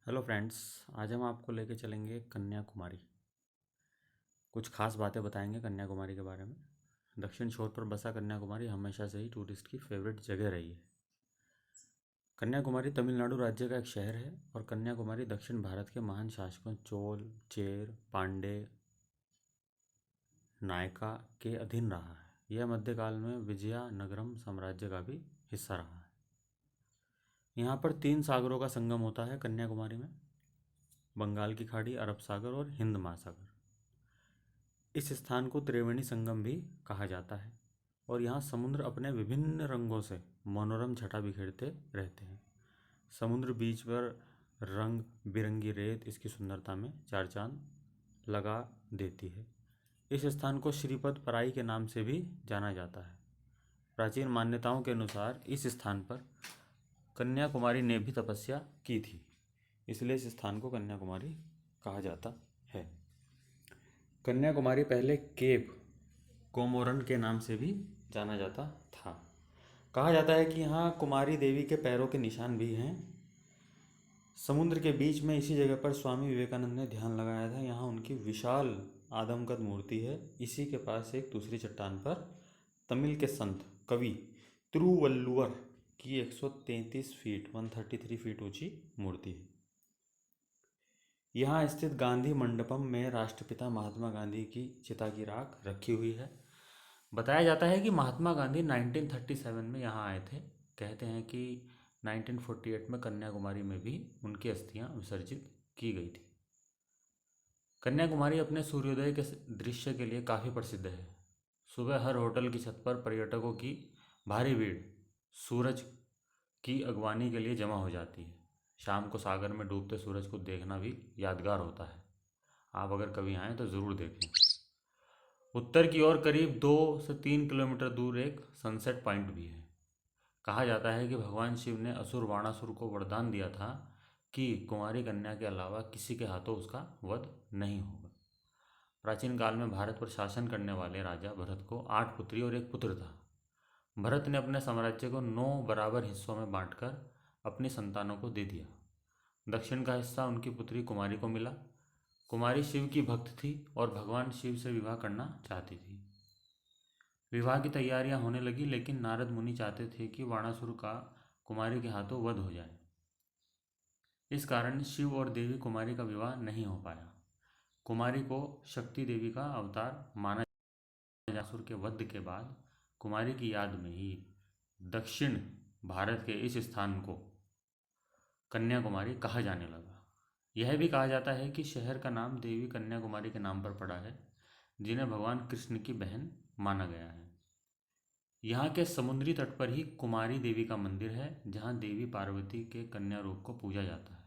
Hello friends. आज हम आपको लेके चलेंगे कन्याकुमारी। कुछ खास बातें बताएंगे कन्याकुमारी के बारे में। दक्षिण छोर पर बसा कन्याकुमारी हमेशा से ही टूरिस्ट की फेवरेट जगह रही है। कन्याकुमारी तमिलनाडु राज्य का एक शहर है और कन्याकुमारी दक्षिण भारत के महान शासकों चोल, चेर, पांडे, नायका के अधीन रहा है। यह मध्यकाल में विजयनगरम साम्राज्य का भी हिस्सा रहा है। यहाँ पर 3 सागरों का संगम होता है कन्याकुमारी में: बंगाल की खाड़ी, अरब सागर और हिंद महासागर। इस स्थान को त्रिवेणी संगम भी कहा जाता है और यहाँ समुद्र अपने विभिन्न रंगों से मनोरम छटा बिखेरते रहते हैं। समुद्र बीच पर रंग बिरंगी रेत इसकी सुंदरता में चार चांद लगा देती है। इस स्थान को श्रीपद पराई के नाम से भी जाना जाता है। प्राचीन मान्यताओं के अनुसार इस स्थान पर कन्याकुमारी ने भी तपस्या की थी, इसलिए इस स्थान को कन्याकुमारी कहा जाता है। कन्याकुमारी पहले केप कोमोरन के नाम से भी जाना जाता था। कहा जाता है कि यहाँ कुमारी देवी के पैरों के निशान भी हैं। समुद्र के बीच में इसी जगह पर स्वामी विवेकानंद ने ध्यान लगाया था। यहाँ उनकी विशाल आदमकद मूर्ति है। इसी के पास एक दूसरी चट्टान पर तमिल के संत कवि तिरुवल्लुवर की 133 फीट 133 फीट ऊंची मूर्ति है। यहाँ स्थित गांधी मंडपम में राष्ट्रपिता महात्मा गांधी की चिता की राख रखी हुई है। बताया जाता है कि महात्मा गांधी 1937 में यहाँ आए थे। कहते हैं कि 1948 में कन्याकुमारी में भी उनकी अस्थियां विसर्जित की गई थी। कन्याकुमारी अपने सूर्योदय के दृश्य के लिए काफ़ी प्रसिद्ध है। सुबह हर होटल की छत पर पर्यटकों की भारी भीड़ सूरज की अगवानी के लिए जमा हो जाती है। शाम को सागर में डूबते सूरज को देखना भी यादगार होता है। आप अगर कभी आएँ तो ज़रूर देखें। उत्तर की ओर करीब 2 से 3 किलोमीटर दूर एक सनसेट पॉइंट भी है। कहा जाता है कि भगवान शिव ने असुर वाणासुर को वरदान दिया था कि कुंवारी कन्या के अलावा किसी के हाथों उसका वध नहीं होगा। प्राचीन काल में भारत पर शासन करने वाले राजा भरत को 8 पुत्री और एक पुत्र था। भरत ने अपने साम्राज्य को 9 बराबर हिस्सों में बांटकर अपनी संतानों को दे दिया। दक्षिण का हिस्सा उनकी पुत्री कुमारी को मिला। कुमारी शिव की भक्त थी और भगवान शिव से विवाह करना चाहती थी। विवाह की तैयारियां होने लगी, लेकिन नारद मुनि चाहते थे कि वाणासुर का कुमारी के हाथों वध हो जाए। इस कारण शिव और देवी कुमारी का विवाह नहीं हो पाया। कुमारी को शक्ति देवी का अवतार माना जाता। असुर के वध के बाद कुमारी की याद में ही दक्षिण भारत के इस स्थान को कन्याकुमारी कहा जाने लगा। यह भी कहा जाता है कि शहर का नाम देवी कन्याकुमारी के नाम पर पड़ा है, जिन्हें भगवान कृष्ण की बहन माना गया है। यहाँ के समुद्री तट पर ही कुमारी देवी का मंदिर है, जहाँ देवी पार्वती के कन्या रूप को पूजा जाता है।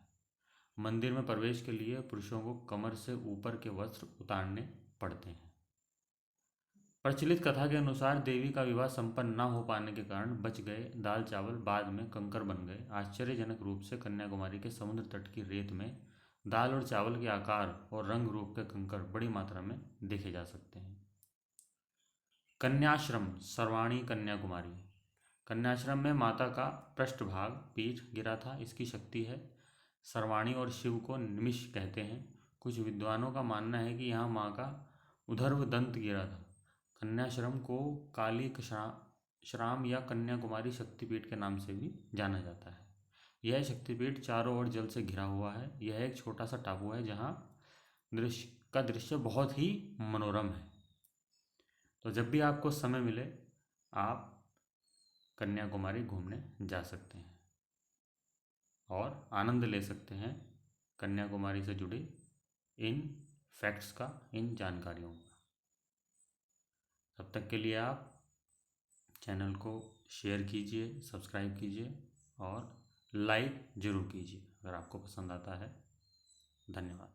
मंदिर में प्रवेश के लिए पुरुषों को कमर से ऊपर के वस्त्र उतारने पड़ते हैं। प्रचलित कथा के अनुसार देवी का विवाह संपन्न न हो पाने के कारण बच गए दाल चावल बाद में कंकर बन गए। आश्चर्यजनक रूप से कन्याकुमारी के समुद्र तट की रेत में दाल और चावल के आकार और रंग रूप के कंकर बड़ी मात्रा में देखे जा सकते हैं। कन्याश्रम सर्वाणी कन्याकुमारी। कन्याश्रम में माता का पृष्ठभाग पीठ गिरा था, इसकी शक्ति है। सर्वाणी और शिव को निमिष कहते हैं। कुछ विद्वानों का मानना है कि यहाँ माँ का उधर्व दंत गिरा था। कन्याश्रम को काली श्राम या कन्याकुमारी शक्तिपीठ के नाम से भी जाना जाता है। यह शक्तिपीठ चारों ओर जल से घिरा हुआ है। यह एक छोटा सा टापू है जहाँ दृश्य बहुत ही मनोरम है। तो जब भी आपको समय मिले आप कन्याकुमारी घूमने जा सकते हैं और आनंद ले सकते हैं कन्याकुमारी से जुड़ी इन फैक्ट्स का, इन जानकारियों का। तब तक के लिए आप चैनल को शेयर कीजिए, सब्सक्राइब कीजिए और लाइक ज़रूर कीजिए अगर आपको पसंद आता है। धन्यवाद।